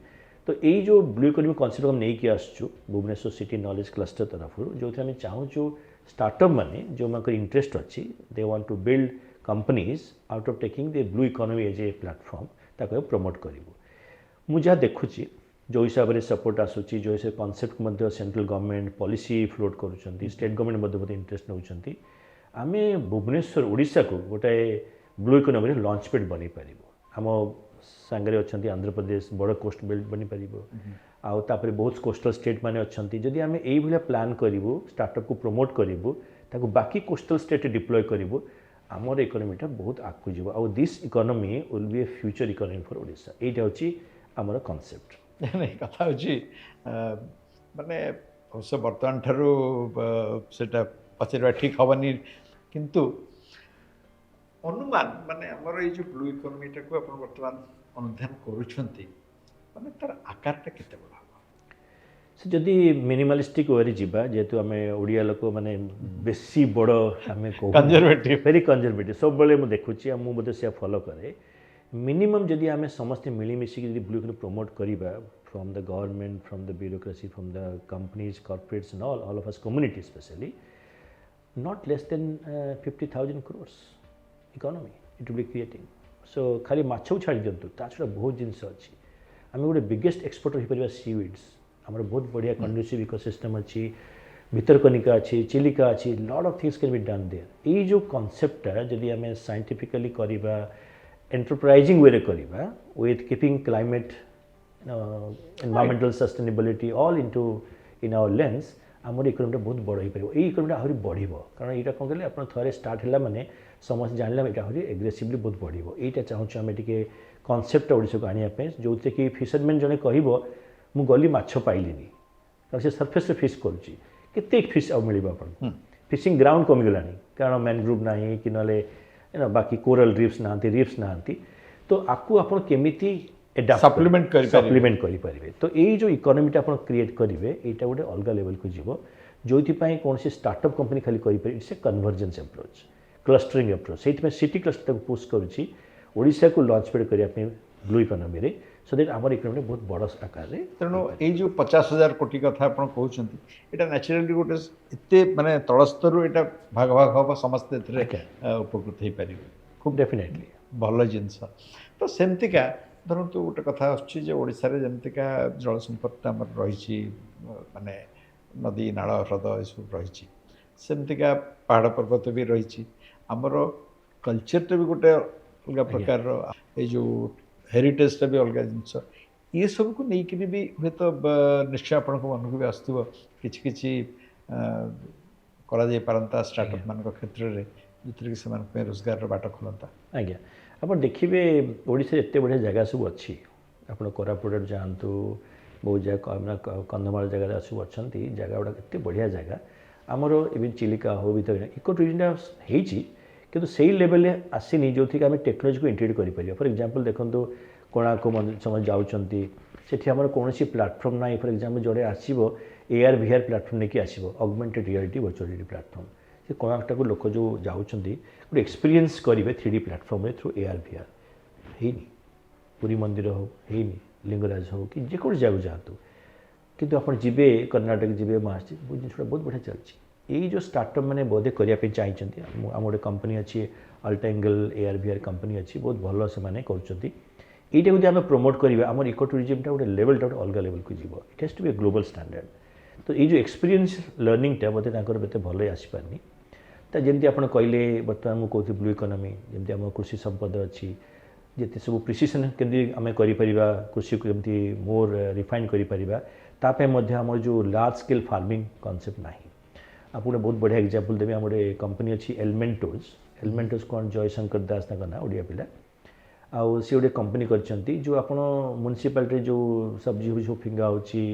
ତ ଏଇ ଯେଉଁ ବ୍ଲୁ ଇକୋନୋମି କନସେପ୍ଟ ଆମେ ନେଇକି ଆସୁଛୁ ଭୁବନେଶ୍ୱର ସିଟି ନଲେଜ୍ କ୍ଲଷ୍ଟର ତରଫରୁ, ଯେଉଁଥିରେ ଆମେ ଚାହୁଁଛୁ ଷ୍ଟାର୍ଟଅପ୍ ମାନେ ଯେଉଁମାନଙ୍କର ଇଣ୍ଟରେଷ୍ଟ ଅଛି, they want to build companies out of taking the blue economy as a platform, ତାକୁ ଆମେ ପ୍ରମୋଟ୍ କରିବୁ। ମୁଁ ଯାହା ଦେଖୁଛି ଯେଉଁ ହିସାବରେ ସପୋର୍ଟ ଆସୁଛି, ଯେଉଁ ହିସାବରେ କନସେପ୍ଟକୁ ମଧ୍ୟ ସେଣ୍ଟ୍ରାଲ୍ ଗଭର୍ଣ୍ଣମେଣ୍ଟ ପଲିସି ଫ୍ଲୋଟ୍ କରୁଛନ୍ତି, ଷ୍ଟେଟ୍ ଗଭର୍ଣ୍ଣମେଣ୍ଟ ମଧ୍ୟ ବହୁତ ଇଣ୍ଟରେଷ୍ଟ ନେଉଛନ୍ତି। ଆମେ ଭୁବନେଶ୍ୱର ଓଡ଼ିଶାକୁ ଗୋଟାଏ ବ୍ଲୁ ଇକୋନୋମିରେ ଲଞ୍ଚ ପ୍ୟାଡ୍ ବନେଇ ପାରିବୁ। ଆମ ସାଙ୍ଗରେ ଅଛନ୍ତି ଆନ୍ଧ୍ରପ୍ରଦେଶ, ବଡ଼ କୋଷ୍ଟ ବେଲ୍ଟ ବନିପାରିବ ଆଉ ତାପରେ ବହୁତ କୋଷ୍ଟାଲ୍ ଷ୍ଟେଟ୍ ମାନେ ଅଛନ୍ତି। ଯଦି ଆମେ ଏଇଭଳିଆ ପ୍ଲାନ୍ କରିବୁ, ଷ୍ଟାର୍ଟଅପ୍କୁ ପ୍ରମୋଟ୍ କରିବୁ, ତାକୁ ବାକି କୋଷ୍ଟାଲ୍ ଷ୍ଟେଟ୍ରେ ଡିପ୍ଲୟ କରିବୁ, ଆମର ଇକୋନୋମିଟା ବହୁତ ଆଗକୁ ଯିବ। ଆଉ this economy will be A future economy for Odisha. ଏଇଟା ହେଉଛି ଆମର କନସେପ୍ଟ। ନାଇଁ, କଥା ହେଉଛି ମାନେ ଅବଶ୍ୟ ବର୍ତ୍ତମାନ ଠାରୁ ସେଟା ପଚାରିବା ଠିକ୍ ହେବନି, କିନ୍ତୁ ଅନୁମାନ ମାନେ ଆମର ଏଇ ଯେଉଁ ବ୍ଲୁ ଇକୋନୋମିଟାକୁ ଆପଣ ବର୍ତ୍ତମାନ ଅନୁଧ୍ୟାନ କରୁଛନ୍ତି, ମାନେ ତାର ଆକାରଟା କେତେ ବଡ଼ ହେବ? ସେ ଯଦି ମିନିମାଲିଷ୍ଟିକ୍ ୱେରେ ଯିବା, ଯେହେତୁ ଆମେ ଓଡ଼ିଆ ଲୋକ ମାନେ ବେଶୀ ବଡ଼ ଆମେ କହୁ କନଜରଭେଟିଭ୍, ଭେରି କନଜରଭେଟିଭ୍, ସବୁବେଳେ ମୁଁ ଦେଖୁଛି ଆଉ ମୁଁ ମଧ୍ୟ ସେୟା ଫଲୋ କରେ। ମିନିମମ୍ ଯଦି ଆମେ ସମସ୍ତେ ମିଳିମିଶିକି ଯଦି ବ୍ଲୁ ଇକୋନୋମି ପ୍ରମୋଟ୍ କରିବା, from the government, from the bureaucracy, from the companies, corporates and all of us community especially, not less than 50,000 crores economy it will be creating. So ଖାଲି ମାଛକୁ ଛାଡ଼ି ଦିଅନ୍ତୁ, ତା ଛଡ଼ା ବହୁତ ଜିନିଷ ଅଛି। ଆମେ ଗୋଟେ ବିଗେଷ୍ଟ ଏକ୍ସପୋର୍ଟର ହେଇପାରିବା ସିୱିଡ୍ସ। ଆମର ବହୁତ ବଢ଼ିଆ କଣ୍ଡୁସିଭ୍ ଇକୋସିଷ୍ଟମ୍ ଅଛି, ଭିତରକନିକା ଅଛି, ଚିଲିକା ଅଛି, lot of things can be done there. ଏଇ ଯେଉଁ କନସେପ୍ଟଟା ଯଦି ଆମେ ସାଇଣ୍ଟିଫିକାଲି କରିବା, ଏଣ୍ଟରପ୍ରାଇଜିଂ ୱେରେ କରିବା, with keeping climate environmental sustainability all in our lens, ଆମର ଇକୋନୋମିଟା ବହୁତ ବଡ଼ ହୋଇପାରିବ। ଏଇ ଇକୋନୋମିଟା ଆହୁରି ବଢ଼ିବ, କାରଣ ଏଇଟା କ'ଣ କହିଲେ ଆପଣ ଥରେ ଷ୍ଟାର୍ଟ ହେଲା ମାନେ ସମସ୍ତେ ଜାଣିଲା ଏଇଟା ଆହୁରି ଏଗ୍ରେସିଭଲି ବହୁତ ବଢ଼ିବ। ଏଇଟା ଚାହୁଁଛୁ ଆମେ ଟିକେ କନସେପ୍ଟଟା ଓଡ଼ିଶାକୁ ଆଣିବା ପାଇଁ, ଯେଉଁଥିରେ କି ଫିସରମ୍ୟାନ୍ ଜଣେ କହିବ ମୁଁ ଗଲି ମାଛ ପାଇଲିନି, କାରଣ ସେ ସର୍ଫେସ୍ରେ ଫିସ୍ କରୁଛି, କେତେ ଫିସ୍ ଆଉ ମିଳିବ ଆପଣଙ୍କୁ? ଫିସିଂ ଗ୍ରାଉଣ୍ଡ କମିଗଲାଣି, କାରଣ ମ୍ୟାନଗ୍ରୁଭ୍ ନାହିଁ କି ନହେଲେ ବାକି କୋରାଲ୍ ରିଫ୍ସ ନାହାନ୍ତି। ତ ଆକୁ ଆପଣ କେମିତି ସପ୍ଲିମେଣ୍ଟ କରିପାରିବେ? ତ ଏଇ ଯେଉଁ ଇକୋନୋମିଟା ଆପଣ କ୍ରିଏଟ୍ କରିବେ, ଏଇଟା ଗୋଟେ ଅଲଗା ଲେଭେଲକୁ ଯିବ, ଯେଉଁଥିପାଇଁ କୌଣସି ଷ୍ଟାର୍ଟଅପ୍ କମ୍ପାନୀ ଖାଲି କରିପାରିବେ। It's a convergence approach, clustering approach. ସେଇଥିପାଇଁ ସିଟି କ୍ଲଷ୍ଟର ତାକୁ ପୁସ୍ କରୁଛି ଓଡ଼ିଶାକୁ ଲଞ୍ଚ ପ୍ୟାଡ୍ କରିବା ପାଇଁ ବ୍ଲୁ ଇକୋନୋମିରେ, ସୋ ଦ୍ୟାଟ୍ ଆମର ଇକୋନୋମିଟା ବହୁତ ବଡ଼ ଆକାରରେ। ତେଣୁ ଏଇ ଯେଉଁ 50,000 କୋଟି କଥା ଆପଣ କହୁଛନ୍ତି, ଏଇଟା ନ୍ୟାଚୁରାଲି ଗୋଟେ ଏତେ ମାନେ ତଳସ୍ତରରୁ ଏଇଟା ଭାଗ ହେବ, ସମସ୍ତେ ଏଥିରେ ଉପକୃତ ହେଇପାରିବେ। ଖୁବ୍ ଡେଫିନେଟଲି ଭଲ ଜିନିଷ। ତ ସେମିତିକା ଧରନ୍ତୁ ଗୋଟେ କଥା ଆସୁଛି ଯେ ଓଡ଼ିଶାରେ ଯେମିତିକା ଜଳ ସମ୍ପଦଟା ଆମର ରହିଛି, ମାନେ ନଦୀ, ନାଳ, ହ୍ରଦ ଏସବୁ ରହିଛି, ସେମିତିକା ପାହାଡ଼ ପର୍ବତ ବି ରହିଛି। ଆମର କଲଚରଟା ବି ଗୋଟେ ଅଲଗା ପ୍ରକାରର, ଏଇ ଯେଉଁ ହେରିଟେଜଟା ବି ଅଲଗା ଜିନିଷ। ଏସବୁକୁ ନେଇକିରି ବି ହୁଏତ ନିଶ୍ଚୟ ଆପଣଙ୍କ ମନକୁ ବି ଆସୁଥିବ କିଛି କିଛି କରାଯାଇପାରନ୍ତା ଷ୍ଟାର୍ଟଅପ୍ ମାନଙ୍କ କ୍ଷେତ୍ରରେ, ଯେଉଁଥିରେ କି ସେମାନଙ୍କ ପାଇଁ ରୋଜଗାରର ବାଟ ଖୋଲନ୍ତା। ଆଜ୍ଞା, ଆପଣ ଦେଖିବେ ଓଡ଼ିଶାରେ ଏତେ ବଢ଼ିଆ ଜାଗା ସବୁ ଅଛି। ଆପଣ କୋରାପୁଟ ଯାଆନ୍ତୁ, ବହୁତ ଜାଗା କନ୍ଧମାଳ ଜାଗାରେ ସବୁ ଅଛନ୍ତି, ଜାଗା ଗୁଡ଼ାକ ଏତେ ବଢ଼ିଆ ଜାଗା। ଆମର ଇଭିନ୍ ଚିଲିକା ହଉ, ଭିତରେ ଇକୋ ଟୁରିଜିମ୍ଟା ହେଇଛି, କିନ୍ତୁ ସେଇ ଲେଭେଲରେ ଆସିନି ଯେଉଁଥିକି ଆମେ ଟେକ୍ନୋଲୋଜିକୁ ଇଣ୍ଟିଗ୍ରେଟ୍ କରିପାରିବା। ଫର୍ ଏକ୍ଜାମ୍ପଲ୍ ଦେଖନ୍ତୁ, କୋଣାର୍କ ମନ୍ଦିର ସମସ୍ତେ ଯାଉଛନ୍ତି, ସେଠି ଆମର କୌଣସି ପ୍ଲାଟଫର୍ମ ନାହିଁ। ଫର୍ ଏକ୍ଜାମ୍ପଲ୍ ଜଣେ ଆସିବ AR VR ପ୍ଲାଟଫର୍ମ ନେଇକି ଆସିବ, augmented reality virtual reality platform. ସେ କୋଣାର୍କଟାକୁ ଲୋକ ଯେଉଁ ଯାଉଛନ୍ତି ଗୋଟେ ଏକ୍ସପିରିଏନ୍ସ କରିବେ 3D ପ୍ଲାଟଫର୍ମରେ ଥ୍ରୁ AR VR। ହେଇନି, ପୁରୀ ମନ୍ଦିର ହଉ, ହେଇନି, ଲିଙ୍ଗରାଜ ହଉ କି ଯେକୌଣସି ଜାଗାକୁ ଯାଆନ୍ତୁ, किंतु आप जीवे कर्णाटक जीवे महाराष्ट्र वो जिन बहुत बढ़िया चलती यही जो स्टार्टअप मैंने बोधे करने चाहिए आम गोटे कंपनी अच्छी अल्टाएंगल ARVR कंपनी अच्छी बहुत भल से मैंने करईटा जब आम प्रमोट करवा आम इको टूरिज्म गोटे लेवलटा गोटे अलग लेवल को जीव it has to be a global standard तो ये जो एक्सपीरियंस लर्निंगटा बोधे बेते भल आसीपारनी तो जमी आप कहले बर्तमान मुझे कहती ब्लू इकोनॉमी जमी आम कृषि संपद अच्छी जिते सब प्रिसीजन केमती आम कर कृषि को जमी मोर रिफाइन कर आम जो लार्ज स्केल फार्मिंग कॉन्सेप्ट ना आप गोटे बहुत बढ़िया एग्जांपल देवी आम गोटे कंपनी अच्छी एलमेंटोज कौन जयशंकर दास ना ओडिया पिला आउ सी गोटे कंपनी करछंती जो आप म्युनिसिपालिटी जो सब्जी जो फिंगा होची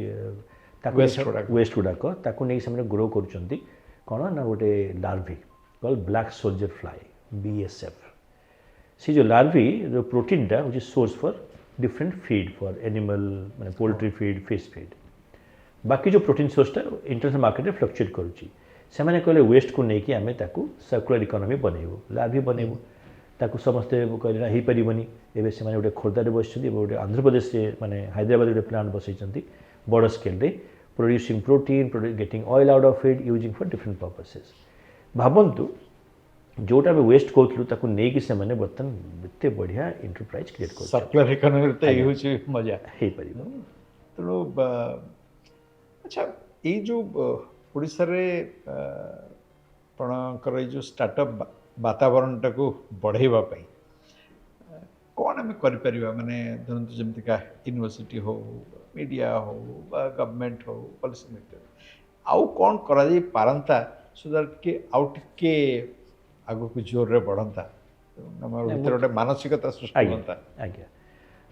वेस्ट गुड़ाक ताकू नहीं से ग्रो कर कौन ना गोटे लार्वी कल ब्लैक सोल्जर फ्लाई BSF सी जो लार्वी जो प्रोटीनटा हूँ source for different feed for animal माने पोल्ट्री फीड फिश फीड बाकी जो प्रोटीन सोर्सटा इंटरनेशनल मार्केट में फ्लक्चुएट करुच्ची से कहले वेस्ट को लेकिन आम सर्कुलर इकोनॉमी बनइबू लार्वी बनइबू ताकू समस्ते कहले ना हो पारनि एवं से गोटे खोर्धार बस गोटे आंध्र प्रदेश माने हैदराबाद गोटे प्लांट बसई बड़ scale producing protein getting oil out of it using for different purposes भावतु जोटा आम वेस्ट कहूँ नहीं से बर्तमान एत बढ़िया एंटरप्राइज क्रिएट कर सर्कुलर इकोनॉमी तो ये मजा हो पार तेणु अच्छा ये जो ओडिशा रे आपणकर जो स्टार्टअप वातावरण टाको बढ़ेवा पाई कौन आम कर माने धरतु जमीका यूनिवर्सिटी हो मीडिया हो गवर्नमेंट हो पॉलिसी मेकर आउ कौन करा जाई पारंता सो दैट के आउट के आगो को जोर रे बढ़ंता भीतर गोटे मानसिकता सृष्टि होता आज्ञा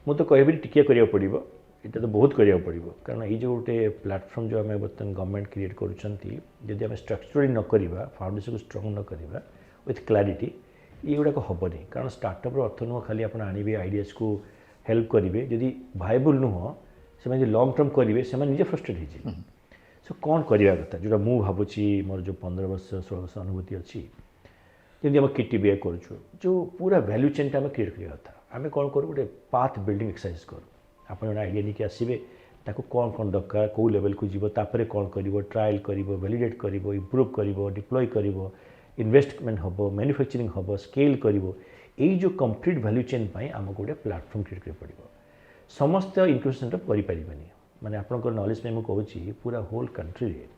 मुझे तो कहबी टिके करिया पड़िबो इटा तो बहुत करिया पड़िबो कारण ये जो गोटे प्लेटफॉर्म जो आम बर्तमान गवर्नमेंट क्रिएट करुँच जदि आम स्ट्रक्चरली न करिबा फाउंडेशन को स्ट्रॉन्ग न करिबा विथ क्लारिटी ये गुड़ाक हेनी कारण स्टार्टअप अर्थ नुह खाली आप आणवे आइडियाज को हेल्प करेंगे जदि भाइबल नुह से लॉन्ग टर्म करेंगे से निजे फ्रस्ट्रेट हो सो कौन करवा कथा जोटा मुझे भावुची मोर जो 15 वर्ष 16 वर्ष अनुभूति अच्छी जमी आम KTBI करुँ जो पूरा वैल्यू चेनटा आम क्रिएट करवा कथा आम कौन करूँ गोटे पाथ बिल्डिंग एक्सरसाइज करूँ आप आइडिया नहीं आसवे ताको कौन कौन दरकार कौ लेवल को जीव तापर कौन कर ट्रायल कर वैलिडेट कर इम्प्रूव कर डिप्लॉय कर इन्वेस्टमेंट हम मैन्युफैक्चरिंग हम स्केल कर जो कंप्लीट वैल्यू चेन पर आम गोटे प्लेटफॉर्म क्रिएट कर पड़ो समस्त इनक्यूबेशन सेंटर कर माने आपंकर नॉलेज में मुझे पूरा होल कंट्री रे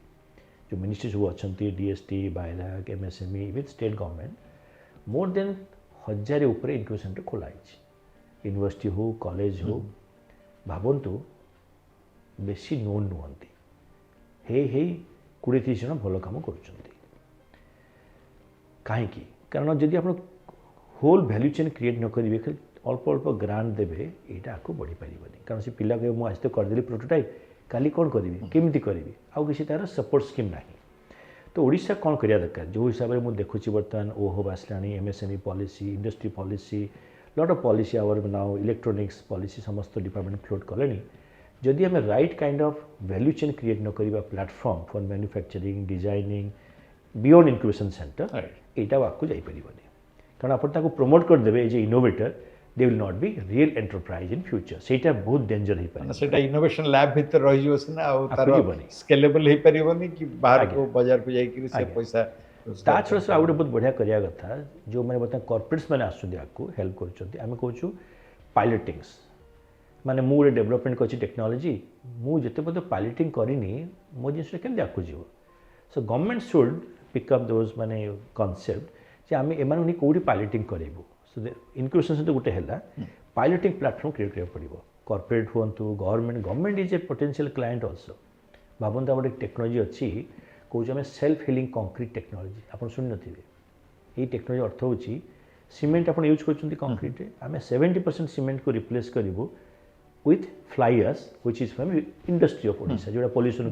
जो मिनिस्ट्री सब अच्छा DST बायलाक MSME even state government more than 1000 ऊपर इनक्यूबेशन सेंटर खोलाई यूनिवर्सिटी हो कॉलेज हो भावतु बेसी नोन नुहति हे 20-30 जन भल कम कर कहीं कारण जदि आप होल वैल्यू चेन क्रिएट न करेंगे खाली अल्प अल्प ग्रांट देवे यहाँ आपको बढ़ी पारनी कारण से पिला कह मुझे आज तो करदेली प्रोटोटाइप काली कौन करी केमी करी आउ किसी तार सपोर्ट स्कीम ना तो ओडिशा कौन करिया दरकार जो हिसाब से मुझे देखुची बर्तमान ओहोब आसला MSME policy industry policy lot of policy our now electronics policy समस्त डिपार्टमेंट फ्लोट कले जदि आम right kind of value chain create न करवा platform for manufacturing designing beyond incubation centre यहाँ आपको जापरि कारण आप प्रमोट करदे as a innovator they will not be real enterprise in future सेटा बहुत डेंजर हो पाए सेटा इनोवेशन लैब भीतर रही जो से ना आ तार स्केलेबल हो परिबनी कि बाहर को बाजार को जाई कि से पैसा ताछड़ से आउट बहुत बढ़िया करिया कथा जो मैंने बता कॉर्पोरेट्स मैंने आसुंदी आपको हेल्प करूछंती आमे कहूछु पायलटिंग्स माने मु रे डेवलपमेंट करछि टेक्नोलॉजी मु जते पद पायलटिंग करिनी मो जिस केम जाकु जीव so government should pick up those माने कांसेप्ट जे आमे एमान नि कोडी पायलटिंग करेबो सो इनक्यूबेशन सेंटर गोटे है पायलटिंग प्लेटफॉर्म क्रिएट करा पड़ो कॉर्पोरेट हूँ government is a potential client also भावता गोटे टेक्नोलॉजी अच्छी कौन आम सेल्फ हिलिंग कंक्रीट टेक्नोलॉजी आप शुणी थे ये टेक्नोलॉजी अर्थ हो सीमेंट आप यूज कर कंक्रीट आम 70% सीमेंट को रिप्लेस करूँ with fly ash which is from industry of Odisha जो पॉल्यूशन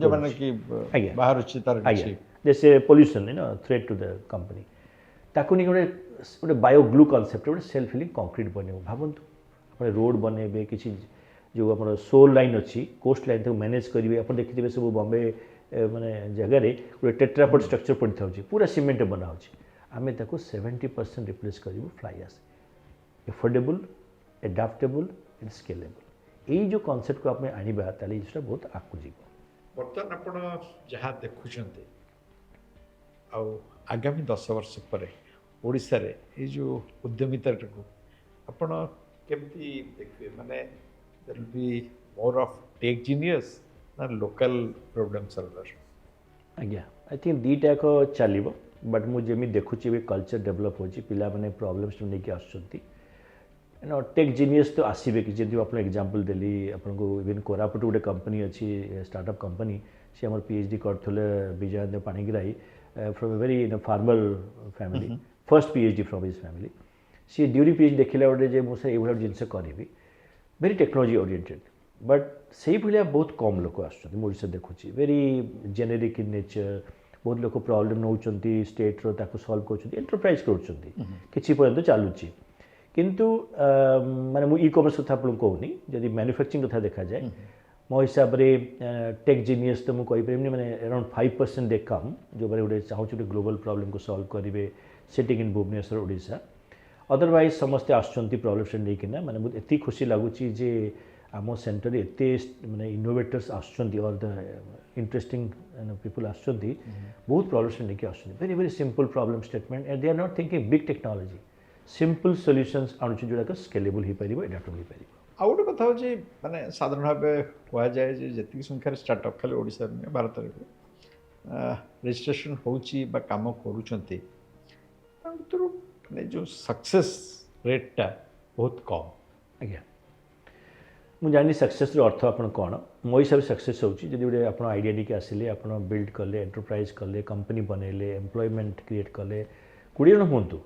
जैसे pollution threat to the company ताकू नहीं गोटे गोटे बायोग्लू कॉन्सेप्ट गोटे सेल्फ हिलिंग कंक्रीट बनेबो भावतु आप रोड बनेबे किसी जो आप सोल लाइन अच्छी कोस्ट लाइन तक मैनेज करेंगे आप देखिए सब बॉम्बे माने जगह गोटे टेट्रापॉड स्ट्रक्चर पड़ था पूरा सीमेंट बना आम 70% रिप्लेस करूँ fly ash affordable adaptable and scalable यही जो कॉन्सेप्ट को आप आनिबा ताले जिसटा बहुत आगू जीव ବର୍ତ୍ତମାନ ଆପଣ ଯାହା ଦେଖୁଛନ୍ତି ଆଉ ଆଗାମୀ 10 ବର୍ଷ ପରେ ଓଡ଼ିଶାରେ ଏଇ ଯେଉଁ ଉଦ୍ୟମିତାଟାକୁ ଆପଣ କେମିତି ଦେଖିବେ ମାନେ there will be more of tech genius ନା ଲୋକାଲ୍ ପ୍ରୋବ୍ଲେମ୍ ସଲ୍ଭର? ଆଜ୍ଞା ଆଇ ଥିଙ୍କ ଦୁଇଟାକ ଚାଲିବ ବଟ୍ ମୁଁ ଯେମିତି ଦେଖୁଛି ଏବେ କଲଚର ଡେଭଲପ୍ ହେଉଛି ପିଲାମାନେ ପ୍ରୋବ୍ଲେମ୍ସ ନେଇକି ଆସୁଛନ୍ତି ଟେକ୍ ଜିନିୟସ୍ ତ ଆସିବେ କି ଯେମିତି ଆପଣ ଏକ୍ଜାମ୍ପଲ୍ ଦେଲି ଆପଣଙ୍କୁ ଇଭେନ୍ କୋରାପୁଟ ଗୋଟେ କମ୍ପାନୀ ଅଛି ଷ୍ଟାର୍ଟଅପ୍ କମ୍ପାନୀ ସେ ଆମର PhD କରିଥିଲେ Bijayendra Panigrahi from a very formal family first PhD from his family सी ड्यूरिंग PhD देखला गोटे जे मुझे ये जिनस करी वेरी टेक्नोलॉजी ओरिएंटेड बट से भाया बहुत कम लोग आसुँच देखुची वेरी जेनेरिक इन नेचर बहुत लोग प्रॉब्लम नौ स्टेट्र सल्व कर एंटरप्राइज कर पर्यंत चलुची किंतु माने मु ई कॉमर्स कथा आपको कहूनी जदि मैन्युफैक्चरिंग कथा देखा जाए मो हिसाब से टेक जीनियस तो मुझे पारे मैंने अराउंड 5% दे कम जो मैंने गोटे चाहूँ गोटे ग्लोबल प्रॉब्लम को सॉल्व करेंगे sitting in Bhubaneswar Odisha otherwise समस्ते आसुँच प्रॉब्लम से नहीं किना माने मुझे एति खुशी लगुच जे आम सेंटर एत माने इनोवेटर्स आसुँच और द इंटरेस्टिंग पीपल आसुँच बहुत प्रॉब्लम से नहीं आसुँच very very simple problem statement and they are not thinking big technology simple solutions आणुच जोड़ा स्केलेबल हो पार एडाप्टेबल हो पार आउ गोटे कथा हूँ माने साधारण भाव कहुए जी संख्यार स्टार्टअप खाली ओडिशा नुहे भारत रजिस्ट्रेशन होची काम कर जो सक्सेस रेटा बहुत कम आज्ञा मुझे जानी सक्सेस अर्थ आप कौन मो हिसाब से सक्सेस होची जब गोटे आप आइडिया टी आसिले आप बिल्ड कले एंटरप्राइज कले कंपनी बनइले एम्प्लॉयमेंट क्रिएट कले 20 जन हूँ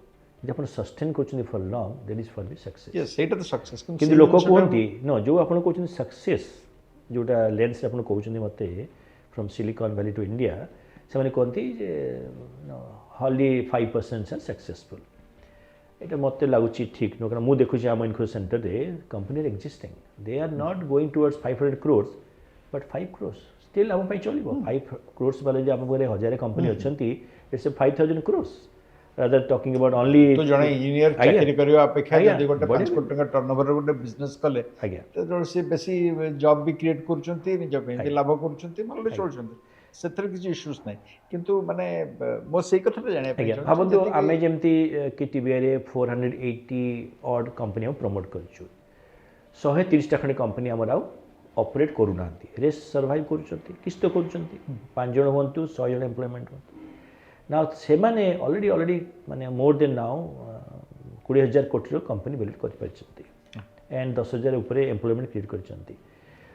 आप सस्टेन कर for long that is for B success सेटा तो सक्सेस किंतु लोक कहते न जो आप कहते सक्सेस जोटा लेंस आप कहते मत from Silicon Valley to India से कहते हार्डली 5% आर सक्सेसफुल ये मत लगुच ठीक नुह कारण मुझे देखुची आम इनक्यूबेशन सेंटर में company existing they are not going towards 500 crores but 5 crores still आम चलो 5 crores वाले जो आम 1000 कंपनी अच्छा it's 5000 crores rather talking about only तो जने इंजीनियर चाकरी करियो अपेक्षा जदि गोटे 5 कोटी टका टर्नओवर गोटे बिजनेस कले तो से बेसी जॉब भी क्रिएट करचंती निज पे लाभ करचंती मानले चलचंती सेथर किछि इश्यूज नै किंतु माने मो सेही कथा जाने पे भाबंतु आमे जेमती कि टीबीआई रे 480 ऑड कंपनी हम प्रमोट करछु 130 टा खंड कंपनी हमर आउ ऑपरेट करू नांती रे सर्वाइव करचंती किस्त करचंती 5 जण होंतु 100 जण एम्प्लॉयमेंट होंतु नाउ से माने ऑलरेडी माने मोर देन नाउ 20000 कोटी कंपनी बिल्ड कर पारचंती एंड 10000 ऊपर एम्प्लॉयमेंट क्रिएट करचंती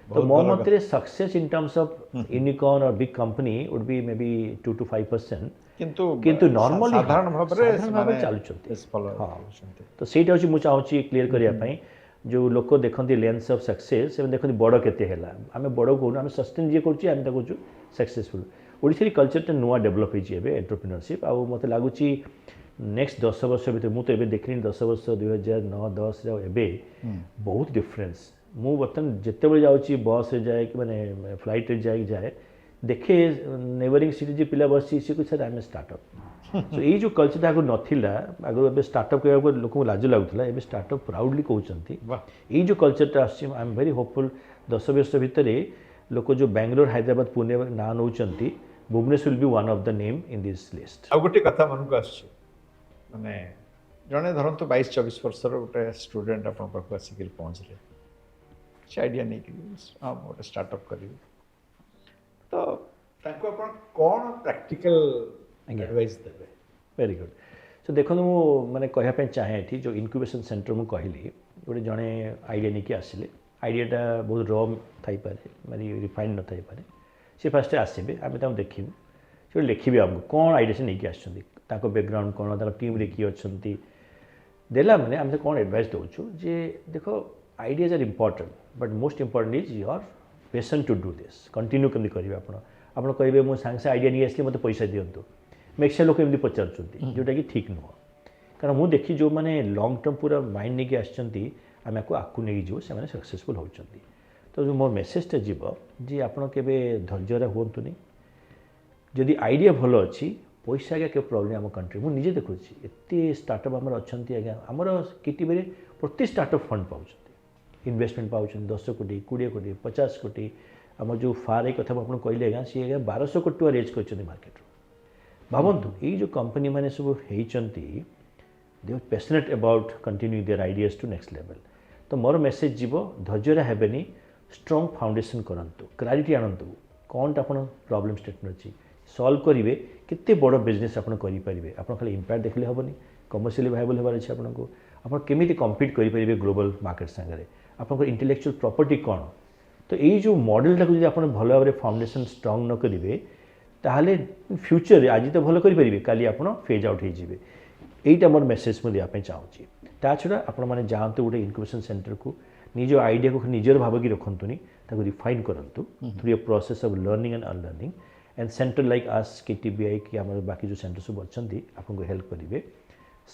तो मो मतरे success in terms of unicorn और big company would be maybe 2 to 5% किंतु नॉर्मली साधारण भाव रे चलुचंती हां तो सेटा होची मु चाहूची क्लियर करिया पई जो लोक देखते लेंस ऑफ सक्सेस से देखते बड़ केते हैला आमे बड़ कहूँ आम सस्टेन जी करूँ आम कहूँ सक्सेसफुल ओडिशा कल्चर नुआ डेभलप होती एंटरप्रेन्योरशिप आ मत लगुच नेक्स्ट 10 वर्ष भर मुझे तो देखनी 10 वर्ष 2009-10 बहुत डिफरेन्स मु बर्तमान जिते बड़े जाऊँगी बस रे जाए कि मैंने फ्लाइट रे जाए देखे नेबरिंग सिटी जो पिला बसी सी कुछ आम स्टार्टअप सो ये जो कल्चर आगे नाला आगे स्टार्टअप करने लोक लाज लगुला ए स्टार्टअप प्राउडली कहते ये जो कल्चरटा आई एम वेरी होपफुल 10 वर्ष भितर लोक जो बेंगलोर हैदराबाद पुणे ना नौ Bhubaneswar will be one of the name in this list आ गोटे कथा मन को माने जने धरंतु 22-24 वर्षर गोटे स्टूडेंट अपन पाखु आसिक पहुँचले से आइडिया नहीं कि हाँ गोटे स्टार्टअप करी तो ताको अपन कौन प्रैक्टिकल एडवाइस देबे वेरी गुड सो देखो मु माने कहया चाहे थी जो इनक्यूबेशन सेंटर मु कहली गोटे जड़े आइडिया नहीं कि आसिले आइडियाटा बहुत र थी पारे माने रिफाइंड न थी पारे सी फास्ट आसबे आम देखू से लिखे आमको कौन आइडिया से नहीं आसुँच बैकग्राउंड कौन टीम रे किए अच्छा देला मैंने आम कौन एडवाइस दौचु जे देख ideas are important but most important is your passion to do this continue केमती करेंगे आपड़ कहे मुझे सागे आइडिया नहीं आसली मत पैसा दिंतु मैक्सिमम लोक एमती पचार जोटा कि ठीक नुह कारण मुझे देखी जो मैंने लंग टर्म पूरा माइंड नहीं आसती आम आकू नहीं जीव से सक्सेसफुल होती तो जो मोर मेसेजटा जीव जी आप धैर्य हूँ जदि आइडिया भल अच्छी पैसा आज्ञा के प्रॉब्लम आम कंट्री मुझे निजे देखुँ एत स्टार्टअप आमर अच्छा आज्ञा आमर किटीबी प्रति स्टार्टअप फंड पाँच इन्वेस्टमेंट पाँच 10 कोटी 20 कोटी 50 कोटी आम जो फार कथा आप कहले आज्ञा सी आज्ञा 1200 कोटी टଙ୍କା रेज कर मार्केट भावतु ये जो कंपनी मैंने सब होती they are passionate about continue their ideas to next level तो मोर मेसेज जीव धैर्य हेनी स्ट्रंग फाउंडेशन करूँ क्लारिटी आणतु कौन आप प्रॉब्लम स्टेटमेंट अच्छी सॉल्व करेंगे केते बड़ बिजनेस आप करेंगे आप खाली इम्पैक्ट देखले हेनी कमर्शियली वायबल होबार अच्छे आपको आप केमी कम्पीट करेंगे ग्लोबल मार्केट सांगे आप इंटेलेक्चुअल प्रॉपर्टी कौन तो यही जो मॉडलटा को आप भल भाव फाउंडेशन स्ट्रंग न करेंगे ताहले फ्यूचर आज तो भल करेंगे काली आप फेज आउट होइजिबे एटा मोर मेसेज मुझे देवाई चाहूँगी ता छड़ा आपण मैंने जातु गोटे इनक्यूबेशन सेंटर को निज आइडिया को निजर भाविक रखुनी रिफाइन करूँ through a process of learning and unlearning and centre like आस केटीबीआई कि आम बाकी जो सेंटर सब अच्छा आपको हेल्प करेंगे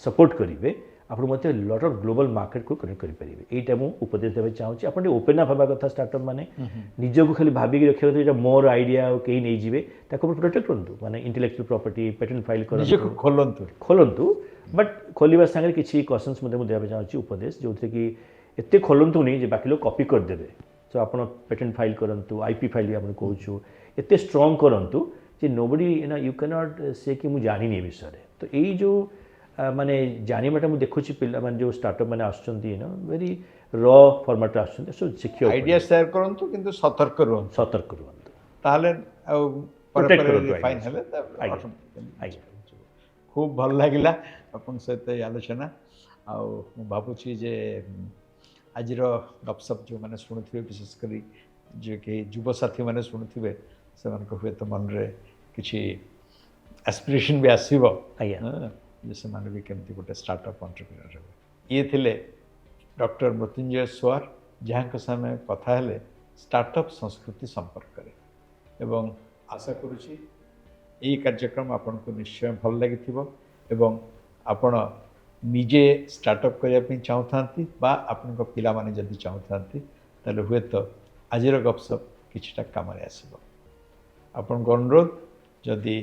सपोर्ट करेंगे आपको मत लट ऑफ ग्लोबल मार्केट को कनेक्ट करेंगे यहीटा मुझे उपदेश देवाई चाहूँगी आप ओपन अप हवा कथा स्टार्टअप मैंने निजक खाली भाविक रखा मोर आइडिया कहीं नहीं जाए प्रोटेक्ट करूँ माने इंटेलेक्चुअल प्रॉपर्टी पेटेंट फाइल कर खोलतु बट खोलवा सांगे किसी क्वेश्चंस मुझे देवाई चाहूँगी उपदेश जो थे कि एत खोलतु नहीं बाकी लोग कॉपी करदे तो आप पेटेंट फाइल करूँ आईपी फाइल भी आप कहूँ एत स्ट्रंग करूँ जे नोबडी यू कैन नॉट से कि मुझे जानी विषय तो यही जो माने जानिबाटा मुझे देखुची पिला माने जो स्टार्टअप माने आछंती वेरी रॉ फॉर्मेट आछंती सो सिक्योर आइडिया शेयर करंतु किंतु सतर्क रुहंतु ताहले प्रोटेक्ट करंतु फाइन हेले खूब भल लागिला अपन सहित आलोचना आउ भावुची जे आज गपसप जो मैंने शुणुवे विशेषकर जो कि युव साथी मैंने शुणुवे से हुए तो मन रे किसी एस्पिरेशन भी आसो जैसे माने भी केमती गोटे स्टार्टअप एंटरप्रेन्योर ये थिले डॉक्टर मृत्युंजय सुआर जहाँ समय कथा हेले स्टार्टअप संस्कृति संपर्क रे एवं आशा करुच्ची यही कार्यक्रम आपन को निश्चय भल लगी एवं आपण निजे स्टार्टअप करने चाहूँ बा आपण पिला माने जदि चाहूँ ताले हुए तो आजिर गपसप किछटा काम आसब आपण को अनुरोध जदि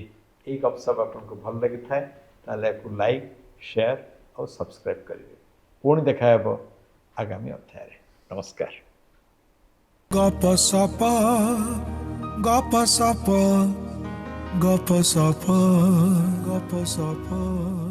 ये गपसप आपन को भल लगी थाए ताले आपको लाइक शेयर और सब्सक्राइब करेंगे पुणी देखा आगामी अध्याय नमस्कार गप सप गप सप गप सप गप सप